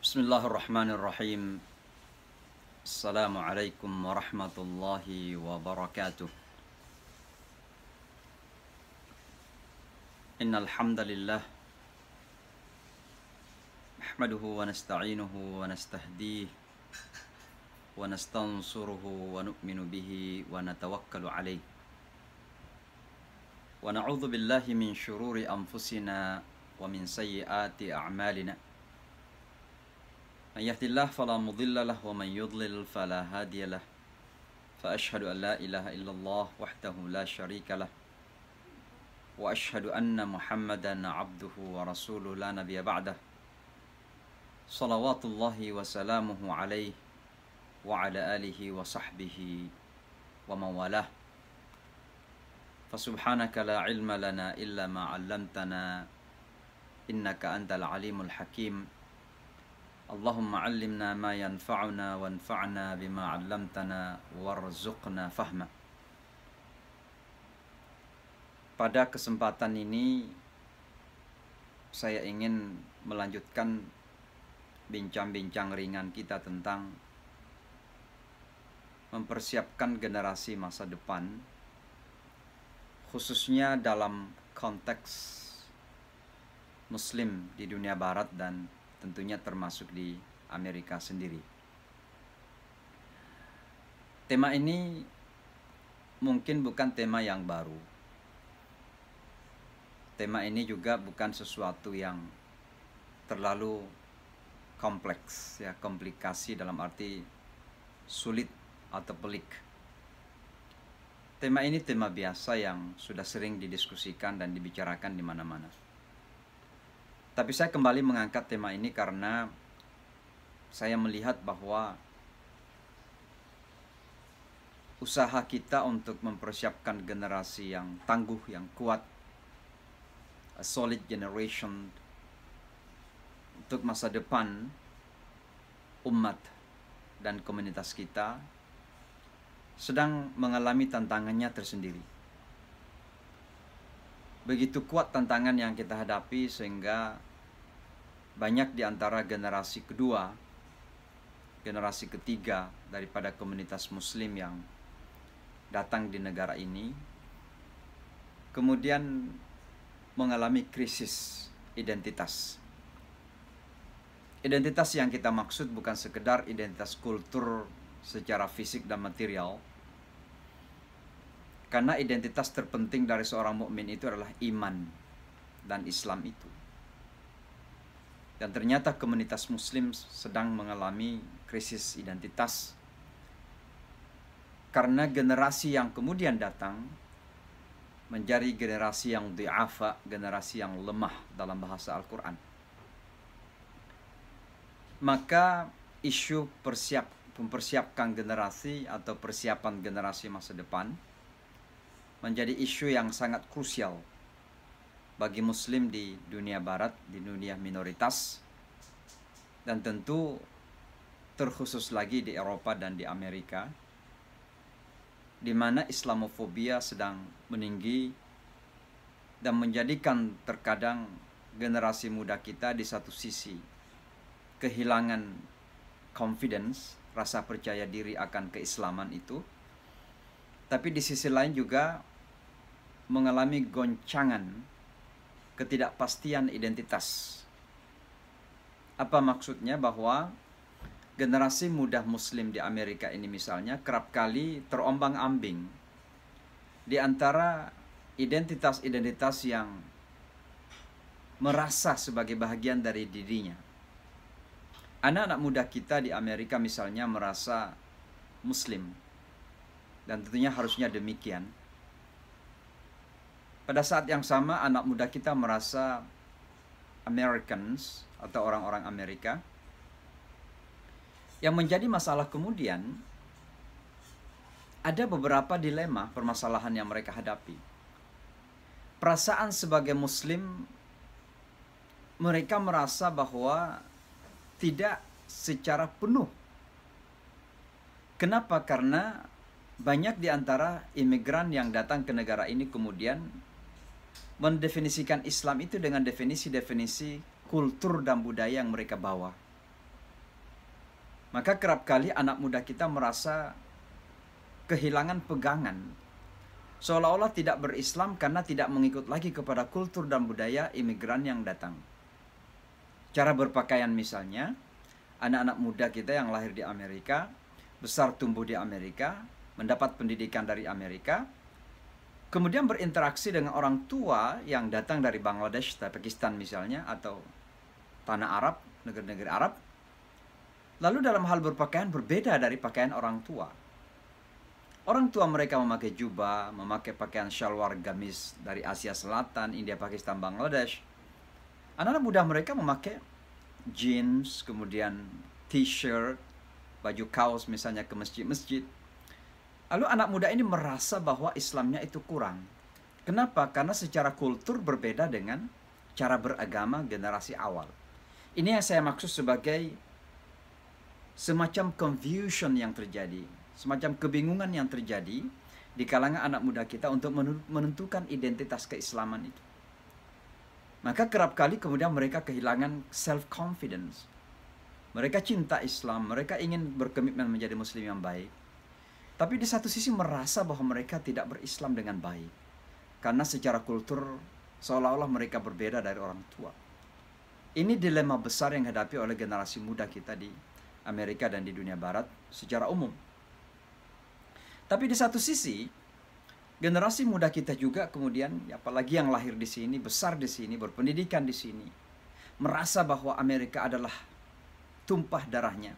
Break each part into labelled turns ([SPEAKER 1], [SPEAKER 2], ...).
[SPEAKER 1] Bismillahirrahmanirrahim. Assalamualaikum warahmatullahi wabarakatuh. Innal hamdalillah nahmaduhu wa nasta'inuhu wa nastahdihi wa nastansuruhu wa nu'minu bihi wa natawakkalu alayhi. Wa na'udzu billahi min syururi anfusina wa min sayyiati a'malina. Man yahdihillahu fala mudilla lahu wa man yudlil fala hadiya lahu. Fa asyhadu an la ilaha illallah wahdahu la syarika lahu. Wa asyhadu anna Muhammadan abduhu wa rasuluhu la nabiyya ba'dah. Salawatullahi wa salamuhu alaihi wa ala alihi wa sahbihi wa mawalah. Fa subhanaka la ilma lana illa ma 'allamtana innaka antal alimul hakim. Allahumma 'allimna ma yanfa'una wanfa'na bima 'allamtana warzuqna fahma. Pada kesempatan ini saya ingin melanjutkan bincang-bincang ringan kita tentang mempersiapkan generasi masa depan, khususnya dalam konteks Muslim di dunia Barat dan tentunya termasuk di Amerika sendiri. Tema ini mungkin bukan tema yang baru. Tema ini juga bukan sesuatu yang terlalu kompleks, ya, komplikasi dalam arti sulit atau pelik. Tema ini tema biasa yang sudah sering didiskusikan dan dibicarakan di mana-mana. Tapi saya kembali mengangkat tema ini karena saya melihat bahwa usaha kita untuk mempersiapkan generasi yang tangguh, yang kuat, a solid generation untuk masa depan umat dan komunitas kita sedang mengalami tantangannya tersendiri. Begitu kuat tantangan yang kita hadapi sehingga banyak di antara generasi kedua, generasi ketiga daripada komunitas Muslim yang datang di negara ini kemudian mengalami krisis identitas. Identitas yang kita maksud bukan sekedar identitas kultur secara fisik dan material, karena identitas terpenting dari seorang mukmin itu adalah iman dan Islam itu. Dan ternyata komunitas Muslim sedang mengalami krisis identitas karena generasi yang kemudian datang menjadi generasi yang dhi'afa, generasi yang lemah dalam bahasa Al-Quran. Maka isu mempersiapkan generasi atau persiapan generasi masa depan menjadi isu yang sangat krusial bagi Muslim di dunia Barat, di dunia minoritas, dan tentu terkhusus lagi di Eropa dan di Amerika, di mana Islamofobia sedang meninggi dan menjadikan terkadang generasi muda kita di satu sisi kehilangan confidence, rasa percaya diri akan keislaman itu, tapi di sisi lain juga mengalami goncangan ketidakpastian identitas. Apa maksudnya? Bahwa generasi muda Muslim di Amerika ini misalnya kerap kali terombang-ambing di antara identitas-identitas yang merasa sebagai bahagian dari dirinya. Anak-anak muda kita di Amerika misalnya merasa Muslim, dan tentunya harusnya demikian. Pada saat yang sama anak muda kita merasa Americans atau orang-orang Amerika. Yang menjadi masalah kemudian ada beberapa dilema permasalahan yang mereka hadapi. Perasaan sebagai Muslim, mereka merasa bahwa tidak secara penuh. Kenapa? Karena banyak di antara imigran yang datang ke negara ini kemudian mendefinisikan Islam itu dengan definisi-definisi kultur dan budaya yang mereka bawa. Maka kerap kali anak muda kita merasa kehilangan pegangan, seolah-olah tidak berislam karena tidak mengikut lagi kepada kultur dan budaya imigran yang datang. Cara berpakaian misalnya, anak-anak muda kita yang lahir di Amerika, besar tumbuh di Amerika, mendapat pendidikan dari Amerika, kemudian berinteraksi dengan orang tua yang datang dari Bangladesh, Pakistan misalnya, atau tanah Arab, negara-negara Arab. Lalu dalam hal berpakaian berbeda dari pakaian orang tua. Orang tua mereka memakai jubah, memakai pakaian shalwar gamis dari Asia Selatan, India, Pakistan, Bangladesh. Anak-anak muda mereka memakai jeans, kemudian t-shirt, baju kaos misalnya ke masjid-masjid. Lalu anak muda ini merasa bahwa Islamnya itu kurang. Kenapa? Karena secara kultur berbeda dengan cara beragama generasi awal. Ini yang saya maksud sebagai semacam confusion yang terjadi, semacam kebingungan yang terjadi di kalangan anak muda kita untuk menentukan identitas keislaman itu. Maka kerap kali kemudian mereka kehilangan self-confidence. Mereka cinta Islam, mereka ingin berkomitmen menjadi muslim yang baik. Tapi di satu sisi merasa bahwa mereka tidak berislam dengan baik. Karena secara kultur seolah-olah mereka berbeda dari orang tua. Ini dilema besar yang dihadapi oleh generasi muda kita di Amerika dan di dunia barat secara umum. Tapi di satu sisi, generasi muda kita juga kemudian, apalagi yang lahir di sini, besar di sini, berpendidikan di sini, merasa bahwa Amerika adalah tumpah darahnya,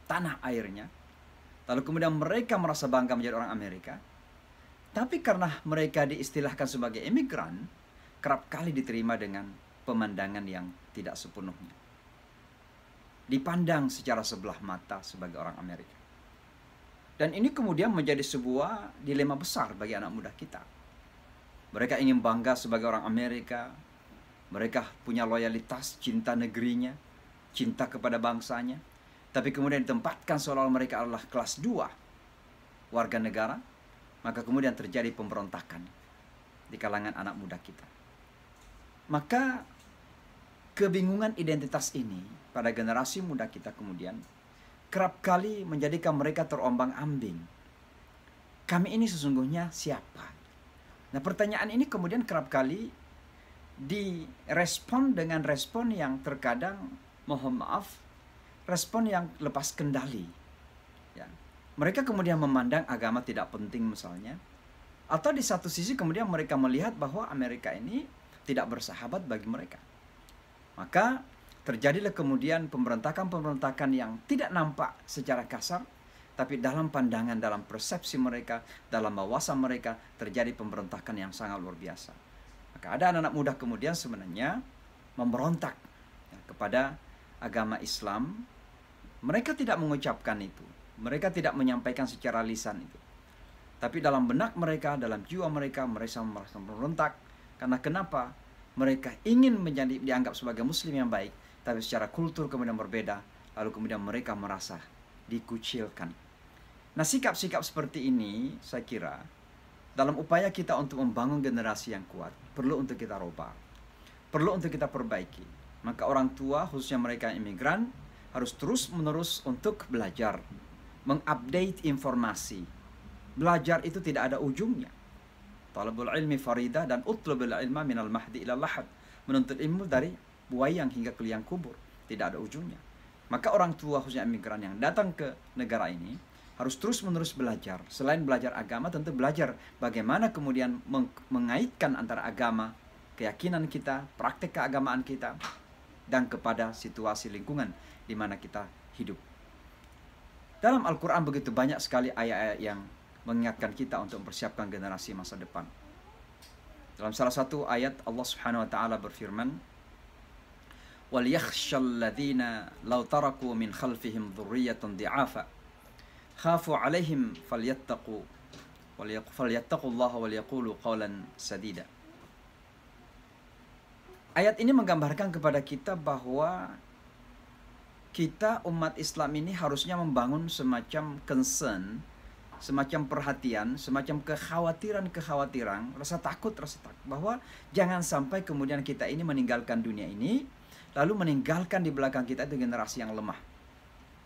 [SPEAKER 1] tanah airnya. Lalu kemudian mereka merasa bangga menjadi orang Amerika. Tapi karena mereka diistilahkan sebagai imigran, kerap kali diterima dengan pemandangan yang tidak sepenuhnya. Dipandang secara sebelah mata sebagai orang Amerika. Dan ini kemudian menjadi sebuah dilema besar bagi anak muda kita. Mereka ingin bangga sebagai orang Amerika. Mereka punya loyalitas, cinta negerinya, cinta kepada bangsanya. Tapi kemudian ditempatkan seolah-olah mereka adalah kelas 2 warga negara. Maka kemudian terjadi pemberontakan di kalangan anak muda kita. Maka kebingungan identitas ini pada generasi muda kita kemudian kerap kali menjadikan mereka terombang-ambing. Kami ini sesungguhnya siapa? Nah, pertanyaan ini kemudian kerap kali direspon dengan respon yang terkadang, mohon maaf, respon yang lepas kendali. Ya. Mereka kemudian memandang agama tidak penting misalnya. Atau di satu sisi kemudian mereka melihat bahwa Amerika ini tidak bersahabat bagi mereka. Maka terjadilah kemudian pemberontakan-pemberontakan yang tidak nampak secara kasar, tapi dalam pandangan, dalam persepsi mereka, dalam wawasan mereka, terjadi pemberontakan yang sangat luar biasa. Maka ada anak-anak muda kemudian sebenarnya memberontak kepada agama Islam. Mereka tidak mengucapkan itu, mereka tidak menyampaikan secara lisan itu. Tapi dalam benak mereka, dalam jiwa mereka, mereka merasa memberontak. Karena kenapa? Mereka ingin menjadi dianggap sebagai muslim yang baik, tapi secara kultur kemudian berbeda, lalu kemudian mereka merasa dikucilkan. Nah, sikap-sikap seperti ini saya kira dalam upaya kita untuk membangun generasi yang kuat, perlu untuk kita rubah, perlu untuk kita perbaiki. Maka orang tua, khususnya mereka yang imigran, harus terus-menerus untuk belajar, mengupdate informasi. Belajar itu tidak ada ujungnya. Talabul ilmi faridah dan utlubul ilma minal mahdi ilal lahad. Menuntut ilmu dari buayang hingga ke liang kubur. Tidak ada ujungnya. Maka orang tua khususnya imigran yang datang ke negara ini harus terus-menerus belajar. Selain belajar agama, tentu belajar bagaimana kemudian mengaitkan antara agama, keyakinan kita, praktek keagamaan kita, dan kepada situasi lingkungan di mana kita hidup. Dalam Al-Quran begitu banyak sekali ayat-ayat yang mengingatkan kita untuk mempersiapkan generasi masa depan. Dalam salah satu ayat Allah Subhanahu wa taala berfirman, "Wal yakhshal ladzina law taraku min khalfihim dzurriyyatan dhi'afa khafu 'alaihim falyattaqullaha wal yaqulu qawlan sadida." Ayat ini menggambarkan kepada kita bahwa kita umat Islam ini harusnya membangun semacam concern, semacam perhatian, semacam kekhawatiran, rasa takut bahwa jangan sampai kemudian kita ini meninggalkan dunia ini, lalu meninggalkan di belakang kita itu generasi yang lemah.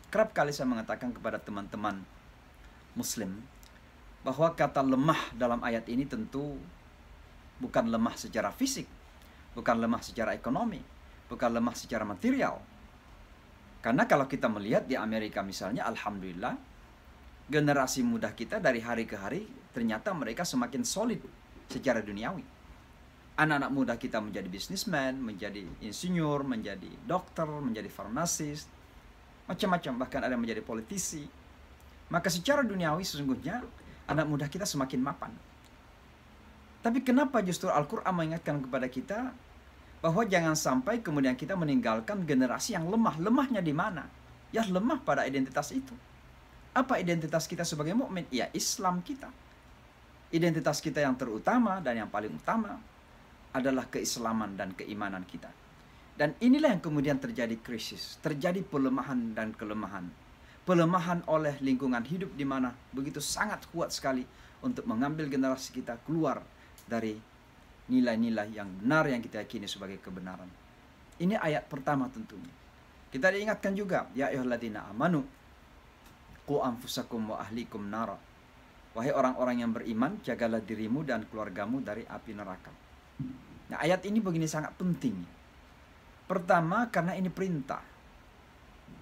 [SPEAKER 1] Kerap kali saya mengatakan kepada teman-teman Muslim bahwa kata lemah dalam ayat ini tentu bukan lemah secara fisik, bukan lemah secara ekonomi, bukan lemah secara material. Karena kalau kita melihat di Amerika misalnya, alhamdulillah, generasi muda kita dari hari ke hari ternyata mereka semakin solid secara duniawi. Anak-anak muda kita menjadi bisnismen, menjadi insinyur, menjadi dokter, menjadi farmasis, macam-macam, bahkan ada yang menjadi politisi. Maka secara duniawi sesungguhnya anak muda kita semakin mapan. Tapi kenapa justru Al-Quran mengingatkan kepada kita bahwa jangan sampai kemudian kita meninggalkan generasi yang lemah. Lemahnya di mana? Ya lemah pada identitas itu. Apa identitas kita sebagai mukmin? Ya Islam kita. Identitas kita yang terutama dan yang paling utama adalah keislaman dan keimanan kita. Dan inilah yang kemudian terjadi krisis, terjadi pelemahan dan kelemahan. Pelemahan oleh lingkungan hidup di mana begitu sangat kuat sekali untuk mengambil generasi kita keluar dari nilai-nilai yang benar yang kita yakini sebagai kebenaran. Ini ayat pertama tentunya. Kita diingatkan juga, ya ayyuhalladzina amanu qu anfusakum wa ahlikum nara. Wahai orang-orang yang beriman, jagalah dirimu dan keluargamu dari api neraka. Nah, ayat ini begini sangat penting. Pertama, karena ini perintah.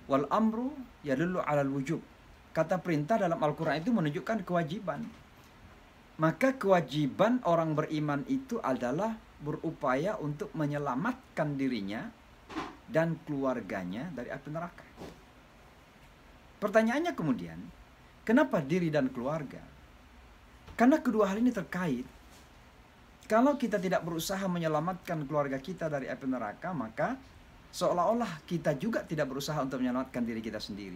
[SPEAKER 1] Wal amru yadullu 'alal wujub. Kata perintah dalam Al-Qur'an itu menunjukkan kewajiban. Maka kewajiban orang beriman itu adalah berupaya untuk menyelamatkan dirinya dan keluarganya dari api neraka. Pertanyaannya kemudian, kenapa diri dan keluarga? Karena kedua hal ini terkait. Kalau kita tidak berusaha menyelamatkan keluarga kita dari api neraka, maka seolah-olah kita juga tidak berusaha untuk menyelamatkan diri kita sendiri.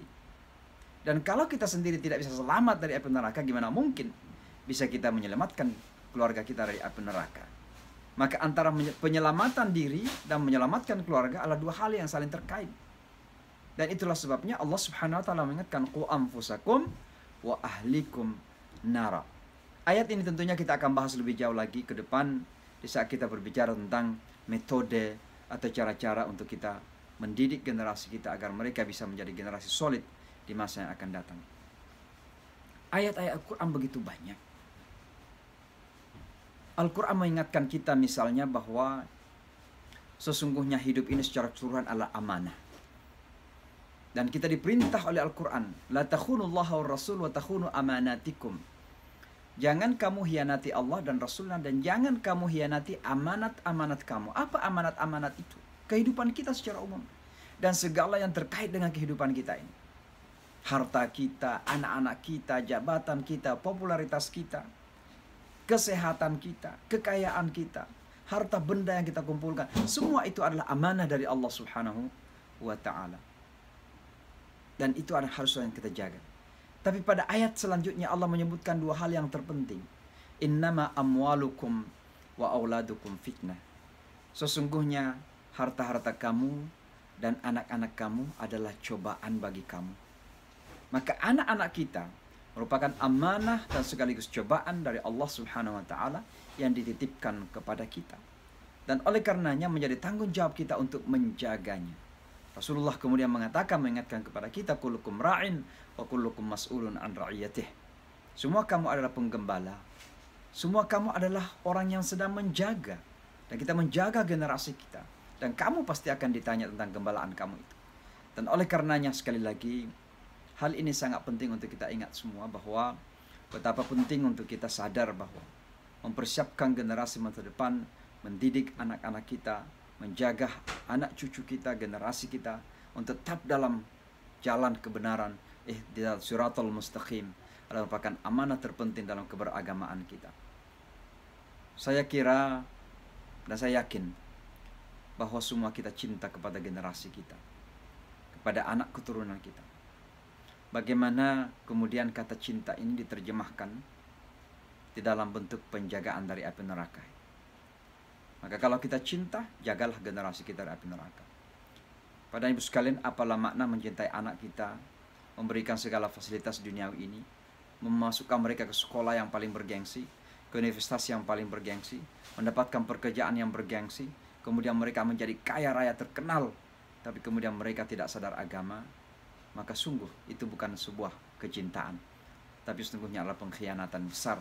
[SPEAKER 1] Dan kalau kita sendiri tidak bisa selamat dari api neraka, gimana mungkin bisa kita menyelamatkan keluarga kita dari api neraka? Maka antara penyelamatan diri dan menyelamatkan keluarga adalah dua hal yang saling terkait. Dan itulah sebabnya Allah Subhanahu wa taala mengingatkan qu anfusakum wa ahlikum nara. Ayat ini tentunya kita akan bahas lebih jauh lagi ke depan di saat kita berbicara tentang metode atau cara-cara untuk kita mendidik generasi kita agar mereka bisa menjadi generasi solid di masa yang akan datang. Ayat-ayat Al-Quran begitu banyak. Al-Quran mengingatkan kita misalnya bahwa sesungguhnya hidup ini secara keseluruhan adalah amanah. Dan kita diperintah oleh Al-Quran, la takhunullaha wa rasul wa takhunu amanatikum. Jangan kamu hianati Allah dan Rasulnya, dan jangan kamu hianati amanat-amanat kamu. Apa amanat-amanat itu? Kehidupan kita secara umum dan segala yang terkait dengan kehidupan kita ini. Harta kita, anak-anak kita, jabatan kita, popularitas kita, kesehatan kita, kekayaan kita, harta benda yang kita kumpulkan, semua itu adalah amanah dari Allah Subhanahu wa taala. Dan itu adalah harus yang kita jaga. Tapi pada ayat selanjutnya Allah menyebutkan dua hal yang terpenting. Innama amwalukum wa auladukum fitnah. Sesungguhnya harta-harta kamu dan anak-anak kamu adalah cobaan bagi kamu. Maka anak-anak kita merupakan amanah dan sekaligus cobaan dari Allah Subhanahu wa taala yang dititipkan kepada kita. Dan oleh karenanya menjadi tanggung jawab kita untuk menjaganya. Rasulullah kemudian mengingatkan kepada kita, kullukum ra'in wa kullukum mas'ulun an ra'iyatih. Semua kamu adalah penggembala. Semua kamu adalah orang yang sedang menjaga. Dan kita menjaga generasi kita. Dan kamu pasti akan ditanya tentang gembalaan kamu itu. Dan oleh karenanya sekali lagi, hal ini sangat penting untuk kita ingat semua bahwa betapa penting untuk kita sadar bahwa mempersiapkan generasi masa depan, mendidik anak-anak kita, menjaga anak cucu kita, generasi kita untuk tetap dalam jalan kebenaran, ihdinas siratal mustaqim, adalah merupakan amanah terpenting dalam keberagamaan kita. Saya kira dan saya yakin bahwa semua kita cinta kepada generasi kita, kepada anak keturunan kita. Bagaimana kemudian kata cinta ini diterjemahkan di dalam bentuk penjagaan dari api neraka. Maka kalau kita cinta, jagalah generasi kita dari api neraka. Pada ibu sekalian, apalah makna mencintai anak kita, memberikan segala fasilitas duniawi ini, memasukkan mereka ke sekolah yang paling bergengsi, ke universitas yang paling bergengsi, mendapatkan pekerjaan yang bergengsi, kemudian mereka menjadi kaya raya terkenal, tapi kemudian mereka tidak sadar agama. maka sungguh itu bukan sebuah kecintaan, tapi sesungguhnya adalah pengkhianatan besar.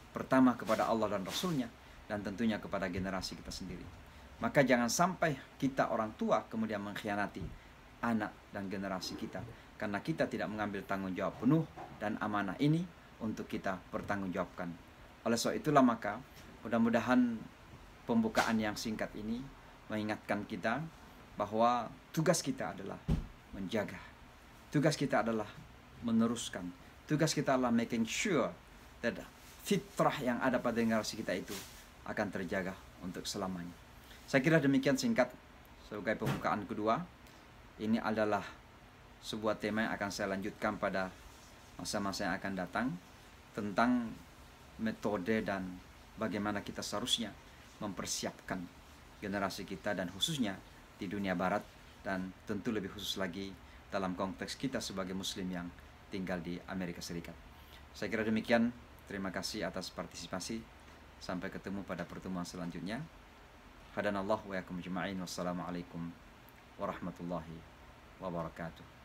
[SPEAKER 1] Pertama kepada Allah dan Rasulnya, dan tentunya kepada generasi kita sendiri. Maka jangan sampai kita orang tua kemudian mengkhianati anak dan generasi kita, karena kita tidak mengambil tanggung jawab penuh dan amanah ini untuk kita bertanggungjawabkan. Oleh sebab itulah maka mudah-mudahan pembukaan yang singkat ini mengingatkan kita bahwa tugas kita adalah menjaga, tugas kita adalah meneruskan, tugas kita adalah making sure that fitrah yang ada pada generasi kita itu akan terjaga untuk selamanya. Saya kira demikian singkat sebagai pembukaan kedua. Ini adalah sebuah tema yang akan saya lanjutkan pada masa-masa yang akan datang, tentang metode dan bagaimana kita seharusnya mempersiapkan generasi kita, dan khususnya di dunia barat, dan tentu lebih khusus lagi dalam konteks kita sebagai muslim yang tinggal di Amerika Serikat. Saya kira demikian. Terima kasih atas partisipasi. Sampai ketemu pada pertemuan selanjutnya. Hadanallahu wa yakum jema'in. Wassalamualaikum warahmatullahi wabarakatuh.